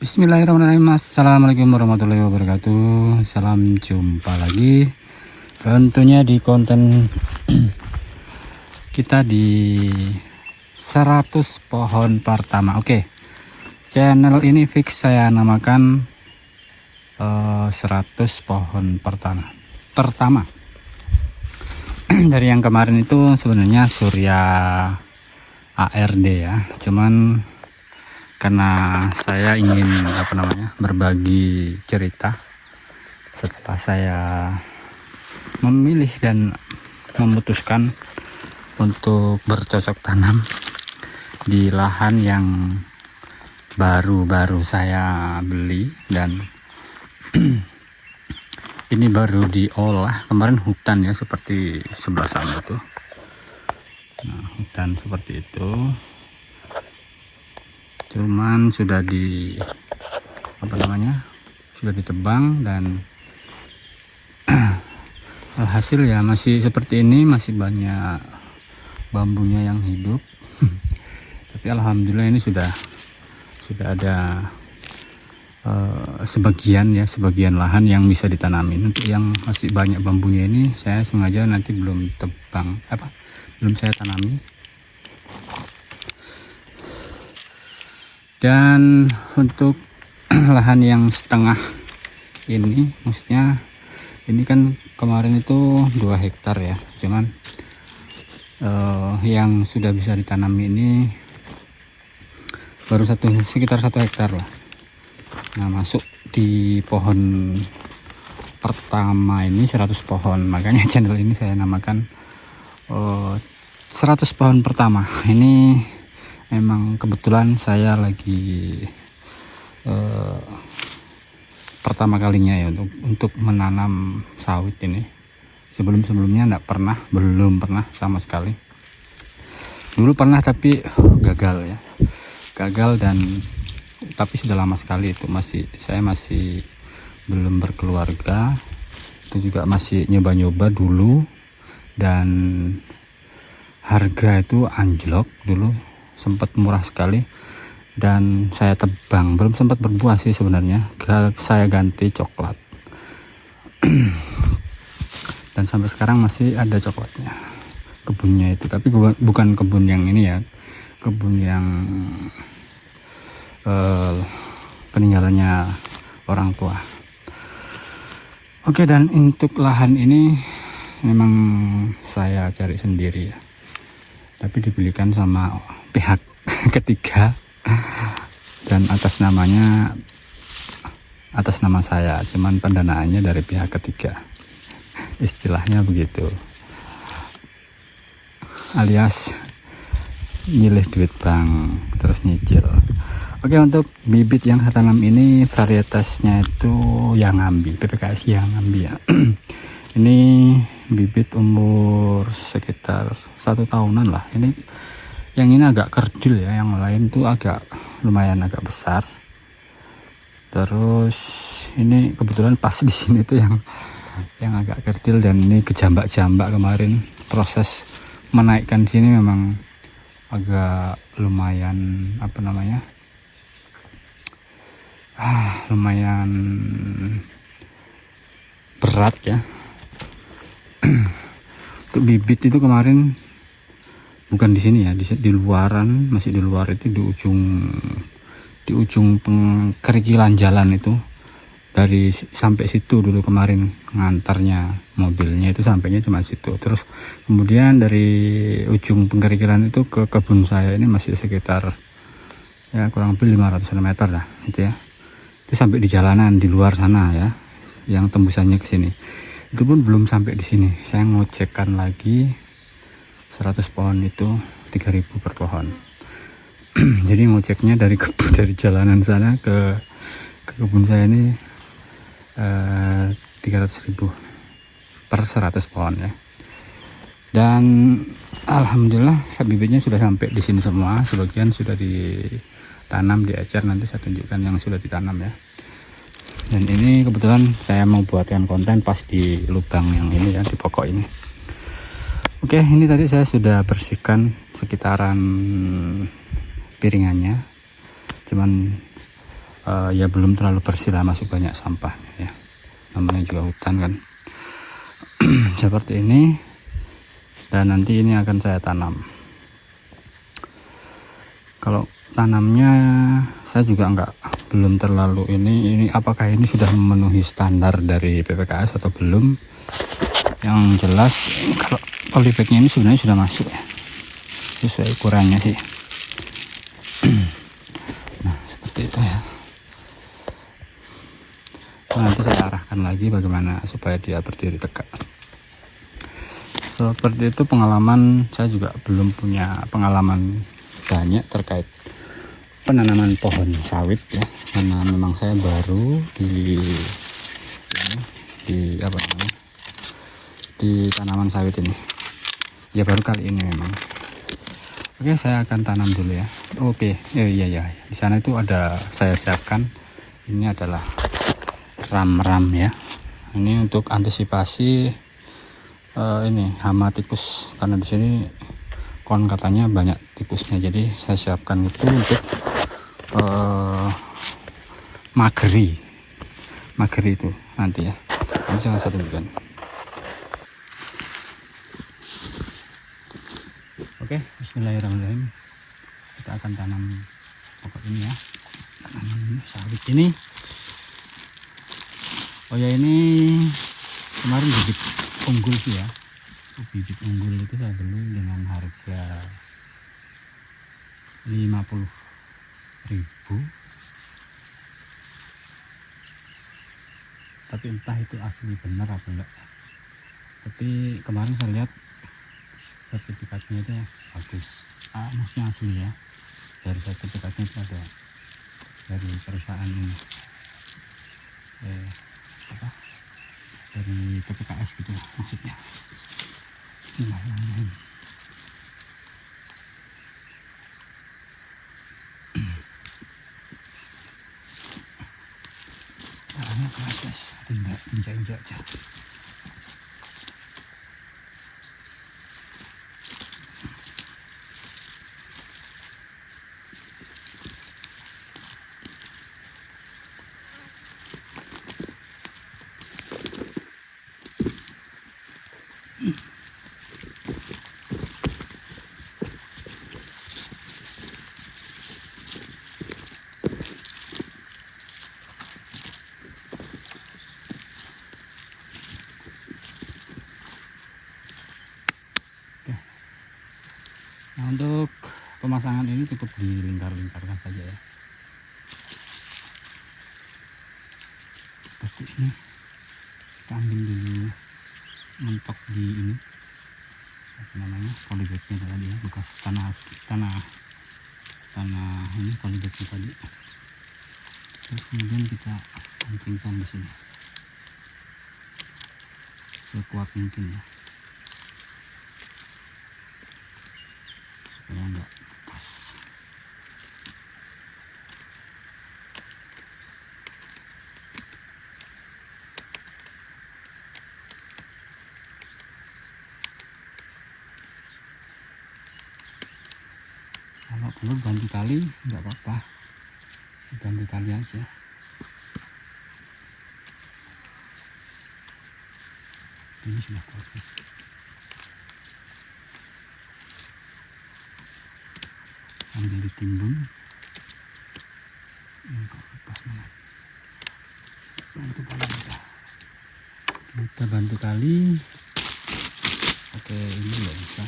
Bismillahirrahmanirrahim. Assalamualaikum warahmatullahi wabarakatuh. Salam jumpa lagi tentunya di konten kita di 100 pohon pertama. Oke, channel ini fix saya namakan 100 pohon pertama. Dari yang kemarin itu sebenarnya Surya ARD ya, cuman karena saya ingin berbagi cerita setelah saya memilih dan memutuskan untuk bercocok tanam di lahan yang baru-baru saya beli, dan ini baru diolah. Kemarin hutan ya, seperti sebelah sana itu. Nah, hutan seperti itu, cuman sudah sudah ditebang, dan alhasil ya masih seperti ini, masih banyak bambunya yang hidup. Tapi alhamdulillah ini sudah ada sebagian lahan yang bisa ditanamin. Untuk yang masih banyak bambunya ini saya sengaja nanti belum saya tanami. Dan untuk lahan yang setengah ini, maksudnya ini kan kemarin itu 2 hektar ya, cuman yang sudah bisa ditanam ini baru sekitar 1 hektar lah. Nah, masuk di pohon pertama ini 100 pohon, makanya channel ini saya namakan 100 pohon pertama. Ini memang kebetulan saya lagi pertama kalinya ya untuk menanam sawit ini. Sebelumnya belum pernah sama sekali. Dulu pernah tapi gagal ya, dan tapi sudah lama sekali itu. Saya masih belum berkeluarga, itu juga masih nyoba-nyoba dulu, dan harga itu anjlok dulu, sempat murah sekali, dan saya tebang. Belum sempat berbuah sih sebenarnya, saya ganti coklat. Dan sampai sekarang masih ada coklatnya kebunnya itu, tapi bukan kebun yang ini ya, kebun yang peninggalannya orang tua. Oke, dan untuk lahan ini memang saya cari sendiri ya, tapi dibelikan sama pihak ketiga, dan atas nama saya, cuman pendanaannya dari pihak ketiga, istilahnya begitu, alias nyilih duit bank terus nyicil. Oke, untuk bibit yang saya tanam ini varietasnya itu Yangambi, PPKS Yangambi ya. Ini bibit umur sekitar 1 tahunan lah. Yang ini agak kerdil ya, yang lain tuh lumayan agak besar. Terus ini kebetulan pas di sini tuh yang agak kerdil, dan ini kejambak-jambak. Kemarin proses menaikkan sini memang agak lumayan lumayan berat ya. Untuk bibit itu kemarin bukan di sini ya, di luaran, masih di luar itu, di ujung pengkerikilan jalan itu. Sampai situ dulu kemarin ngantarnya mobilnya, itu sampainya cuma situ. Terus kemudian dari ujung pengkerikilan itu ke kebun saya ini masih sekitar ya kurang lebih 500 meter lah itu ya. Itu sampai di jalanan di luar sana ya, yang tembusannya ke sini. Itu pun belum sampai di sini. Saya ngecekkan lagi 100 pohon itu 3.000 per pohon. Jadi ngeceknya dari jalanan sana ke kebun saya ini 300.000 per 100 pohon ya. Dan alhamdulillah bibitnya sudah sampai di sini semua. Sebagian sudah ditanam, diecer, nanti saya tunjukkan yang sudah ditanam ya. Dan ini kebetulan saya mau buatkan konten pas di lubang yang ini ya, di pokok ini. Oke, ini tadi saya sudah bersihkan sekitaran piringannya, cuman ya belum terlalu bersih lah, masih banyak sampahnya ya, namanya juga hutan kan. Seperti ini. Dan nanti ini akan saya tanam. Kalau tanamnya saya juga belum terlalu ini apakah ini sudah memenuhi standar dari PPKS atau belum. Yang jelas kalau polybagnya ini sebenarnya sudah masuk ya, sesuai ukurannya sih. Nah seperti itu ya. Nanti saya arahkan lagi bagaimana supaya dia berdiri tegak. Seperti itu pengalaman. Saya juga belum punya pengalaman banyak terkait penanaman pohon sawit ya, karena memang saya baru di apa namanya, di tanaman sawit ini ya, baru kali ini memang. Oke, saya akan tanam dulu ya. Oke, iya di sana itu ada, saya siapkan ini adalah ram-ram ya, ini untuk antisipasi ini hama tikus, karena di sini kon katanya banyak tikusnya, jadi saya siapkan itu untuk mageri itu nanti ya, nanti saya satu bulan. Oke, bismillahirrahmanirrahim, kita akan tanam pokok ini ya, tanaman sawit ini. Oh ya, ini kemarin bibit unggul sih ya, bibit unggul itu saya beli dengan harga 50.000, tapi entah itu asli benar atau enggak. Tapi kemarin saya lihat sertifikatnya itu bagus, maksudnya asli ya, dari sertifikatnya itu ada dari perusahaan ini, dari PPKS gitu maksudnya. Bismillahirrahmanirrahim. Caranya keras guys, tidak injak-injak aja. Nah, untuk pemasangan ini cukup dilingkar-lingkarkan saja ya, seperti ini. Kita ambil dulu mentok di ini, apa namanya, polybagnya tadi ya, bekas tanah ini polybagnya tadi. Terus kemudian kita pancingkan di sini sekuat mungkin ya, supaya enggak lepas. Kalau perlu ganti tali enggak apa-apa, ganti tali aja. Ini sudah bagus. Sambil ditimbun, ini kok lepas mana, bantu tali kita bantu tali pakai ini ya bisa.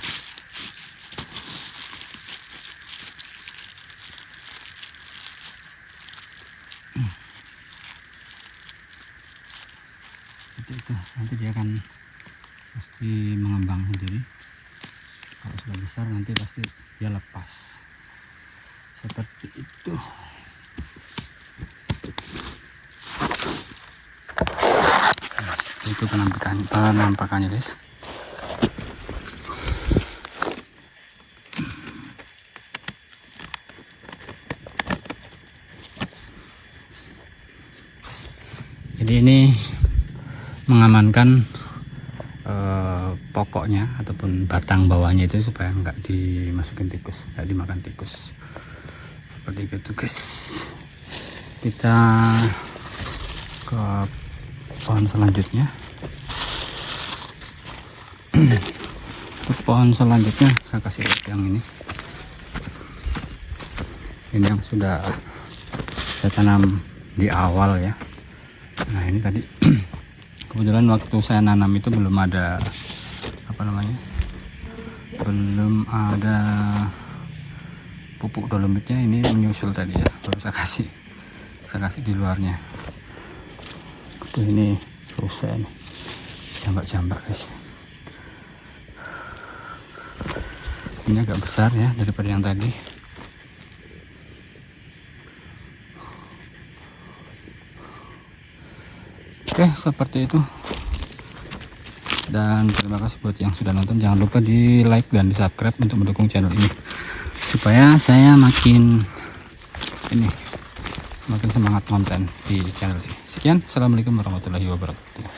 Seperti itu, nanti dia akan pasti mengembang sendiri. Kalau sudah besar nanti pasti dia lepas seperti itu. Nah, itu penampakannya guys. Jadi ini mengamankan pokoknya ataupun batang bawahnya itu supaya enggak dimasukin tikus, enggak dimakan tikus. Seperti itu guys. kita ke pohon selanjutnya. Untuk pohon selanjutnya saya kasih lihat yang ini yang sudah saya tanam di awal ya. Nah ini tadi kebetulan waktu saya nanam itu belum ada belum ada pupuk dolomitnya, ini menyusul tadi ya, baru saya kasih di luarnya. Tuh ini rusak nih, jambak-jambak guys. Ini agak besar ya daripada yang tadi. Oke, seperti itu. Dan terima kasih buat yang sudah nonton. Jangan lupa di like dan di subscribe untuk mendukung channel ini supaya saya makin semangat konten di channel ini. Sekian, assalamualaikum warahmatullahi wabarakatuh.